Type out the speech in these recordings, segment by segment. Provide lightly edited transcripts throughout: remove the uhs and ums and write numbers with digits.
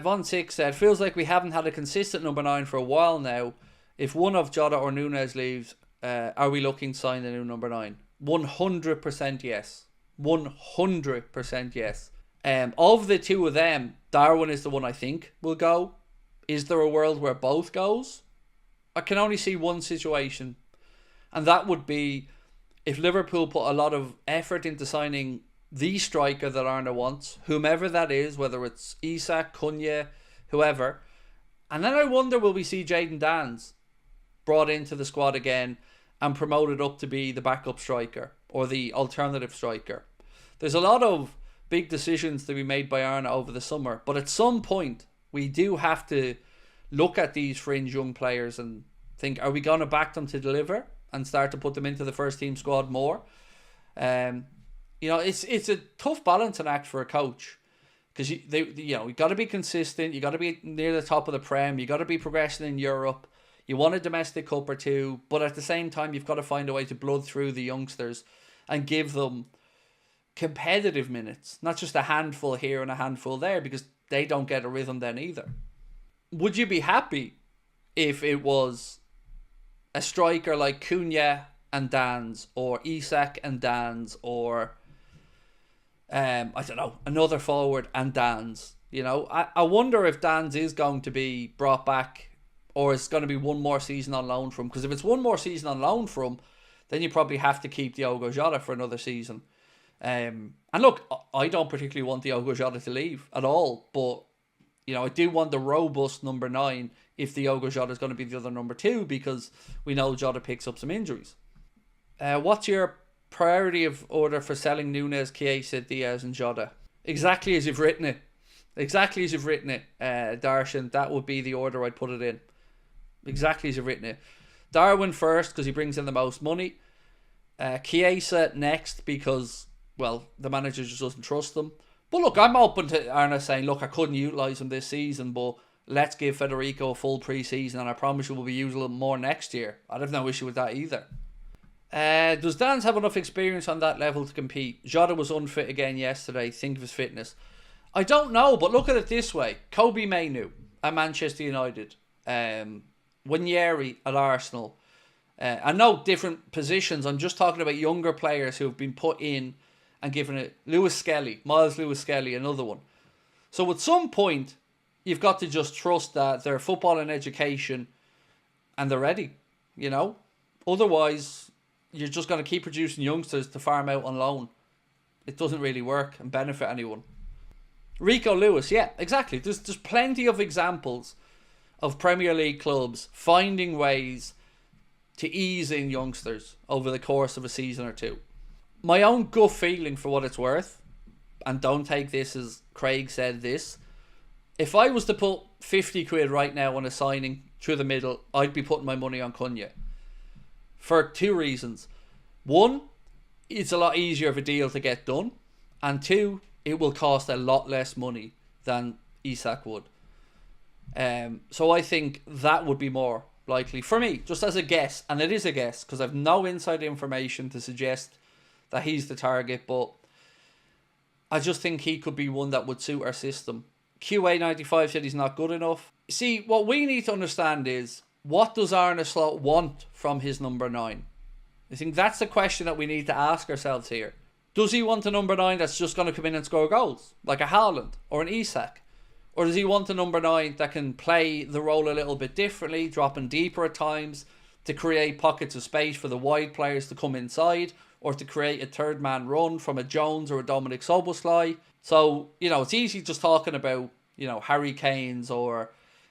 Von Six said, feels like we haven't had a consistent number 9 for a while now. If one of Jota or Nunes leaves, are we looking to sign a new number 9? 100% yes. 100% yes. Of the two of them, Darwin is the one I think will go. Is there a world where both goes? I can only see one situation, and that would be if Liverpool put a lot of effort into signing the striker that Arne wants, whomever that is, whether it's Isak, Cunha, whoever. And then I wonder, will we see Jayden Danns brought into the squad again and promoted up to be the backup striker or the alternative striker? There's a lot of big decisions to be made by Arne over the summer, but at some point we do have to look at these fringe young players and think, are we going to back them to deliver and start to put them into the first team squad more? It's a tough balancing act for a coach, because you got to be consistent, you got to be near the top of the Prem, you got to be progressing in Europe, you want a domestic cup or two, but at the same time you've got to find a way to blood through the youngsters and give them competitive minutes, not just a handful here and a handful there, because they don't get a rhythm then either. Would you be happy if it was a striker like Cunha and Danns, or Isak and Danns, or I don't know, another forward and Danns? I wonder if Danns is going to be brought back, or it's going to be one more season on loan from him. Because if it's one more season on loan from him, then you probably have to keep Diogo Jota for another season. And look, I don't particularly want Diogo Jota to leave at all, but I do want the robust number 9 if Diogo Jota is going to be the other number 2, because we know Jota picks up some injuries. What's your priority of order for selling Nunes, Chiesa, Diaz and Jota? Exactly as you've written it. Darshan. That would be the order I'd put it in. Exactly as you've written it. Darwin first, because he brings in the most money. Chiesa next, because, well, the manager just doesn't trust them. But look, I'm open to Arne saying, look, I couldn't utilise him this season, but let's give Federico a full pre-season and I promise you we'll be using him more next year. I'd have no issue with that either. Does Danns have enough experience on that level to compete? Jota was unfit again yesterday. Think of his fitness. I don't know, but look at it this way. Kobe Mainoo at Manchester United. Wanyeri at Arsenal. I know different positions. I'm just talking about younger players who have been put in and given it. Miles Lewis Skelly, another one. So at some point, you've got to just trust that they're football and education and they're ready, Otherwise, you're just going to keep producing youngsters to farm out on loan. It doesn't really work and benefit anyone. Rico Lewis, yeah, exactly. There's plenty of examples of Premier League clubs finding ways to ease in youngsters over the course of a season or two. My own gut feeling, for what it's worth, and don't take this as Craig said this, if I was to put 50 quid right now on a signing through the middle, I'd be putting my money on Cunha. For two reasons. One, it's a lot easier of a deal to get done. And two, it will cost a lot less money than Isak would. So I think that would be more likely for me, just as a guess. And it is a guess, because I've no inside information to suggest that he's the target, but I just think he could be one that would suit our system. QA95 said he's not good enough. See, what we need to understand is, what does Arne Slot want from his number 9? I think that's the question that we need to ask ourselves here. Does he want a number 9 that's just going to come in and score goals, like a Haaland or an Isak? Or does he want a number 9 that can play the role a little bit differently, dropping deeper at times, to create pockets of space for the wide players to come inside, or to create a third man run from a Jones or a Dominic Soboslai? So, it's easy just talking about, Harry Kane's or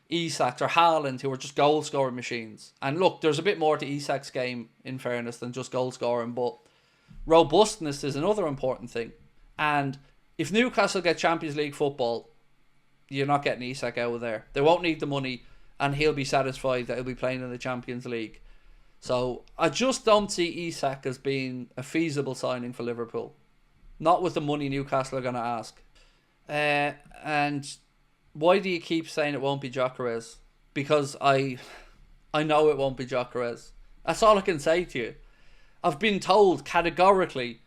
Isak's or Haaland, who are just goal scoring machines. And look, there's a bit more to Isak's game, in fairness, than just goal scoring, but robustness is another important thing. And if Newcastle get Champions League football, you're not getting Isak out of there. They won't need the money, and he'll be satisfied that he'll be playing in the Champions League. So I just don't see Isak as being a feasible signing for Liverpool. Not with the money Newcastle are going to ask. And why do you keep saying it won't be Gyökeres? Because I know it won't be Gyökeres. That's all I can say to you. I've been told categorically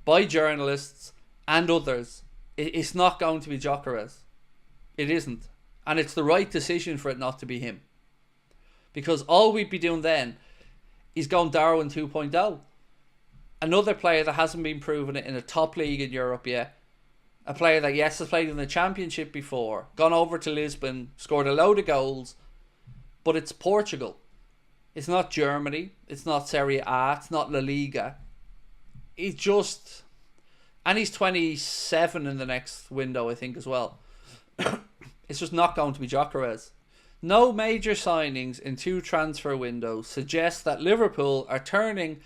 by journalists and others, it's not going to be Gyökeres. It isn't. And it's the right decision for it not to be him. Because all we'd be doing then is going Darwin 2.0. Another player that hasn't been proven it in a top league in Europe yet. A player that, yes, has played in the Championship before, gone over to Lisbon, scored a load of goals, but it's Portugal. It's not Germany. It's not Serie A. It's not La Liga. He's just... And he's 27 in the next window, I think, as well. It's just not going to be Gyökeres. No major signings in 2 transfer windows suggest that Liverpool are turning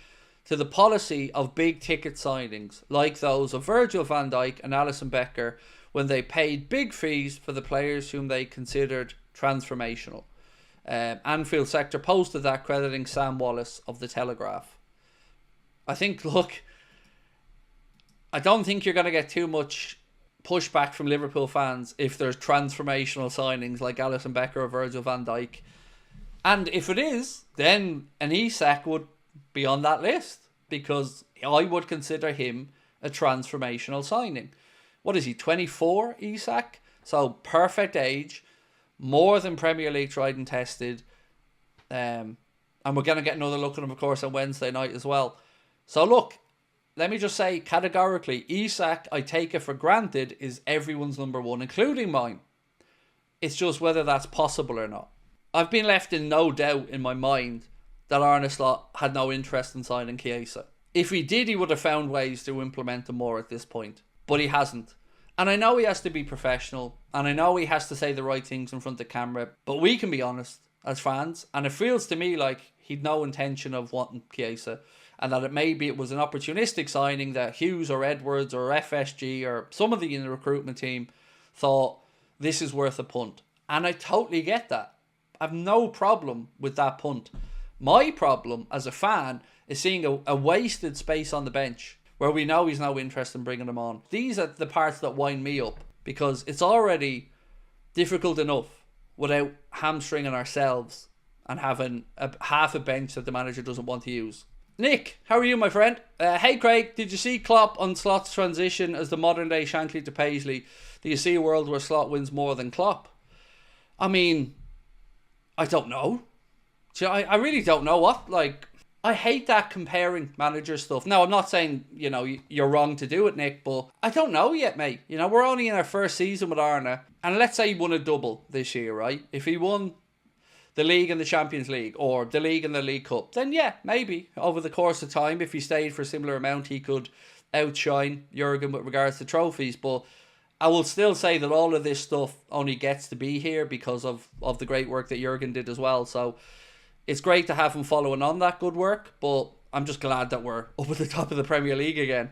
to the policy of big ticket signings, like those of Virgil van Dijk and Alisson Becker, when they paid big fees for the players whom they considered transformational. Anfield Sector posted that, crediting Sam Wallace of The Telegraph. I think, look, I don't think you're going to get too much pushback from Liverpool fans if there's transformational signings like Alisson Becker or Virgil van Dijk. And if it is, then an Isak would be on that list, because I would consider him a transformational signing. What is he, 24, Isak? So perfect age, more than Premier League tried and tested. And we're going to get another look at him, of course, on Wednesday night as well. So look, let me just say categorically, Isak, I take it for granted, is everyone's number one, including mine. It's just whether that's possible or not. I've been left in no doubt in my mind that Arne Slot had no interest in signing Chiesa. If he did, he would have found ways to implement them more at this point. But he hasn't. And I know he has to be professional, and I know he has to say the right things in front of the camera, but we can be honest as fans, and it feels to me like he'd no intention of wanting Chiesa, and that it was an opportunistic signing that Hughes or Edwards or FSG or somebody in the recruitment team thought, this is worth a punt. And I totally get that. I have no problem with that punt. My problem as a fan is seeing a wasted space on the bench where we know he's no interest in bringing him on. These are the parts that wind me up, because it's already difficult enough without hamstringing ourselves and having half a bench that the manager doesn't want to use. Nick, how are you, my friend? Hey Craig, did you see Klopp on Slot's transition as the modern day Shankly to Paisley? Do you see a world where Slot wins more than Klopp? I mean, I don't know. I really don't know what. I hate that comparing manager stuff. Now, I'm not saying, you're wrong to do it, Nick, but I don't know yet, mate. We're only in our first season with Arne, and let's say he won a double this year, right? If he won the league and the Champions League, or the league and the League Cup, then yeah, maybe over the course of time, if he stayed for a similar amount, he could outshine Jurgen with regards to trophies. But I will still say that all of this stuff only gets to be here because of the great work that Jurgen did as well. So it's great to have him following on that good work, but I'm just glad that we're up at the top of the Premier League again.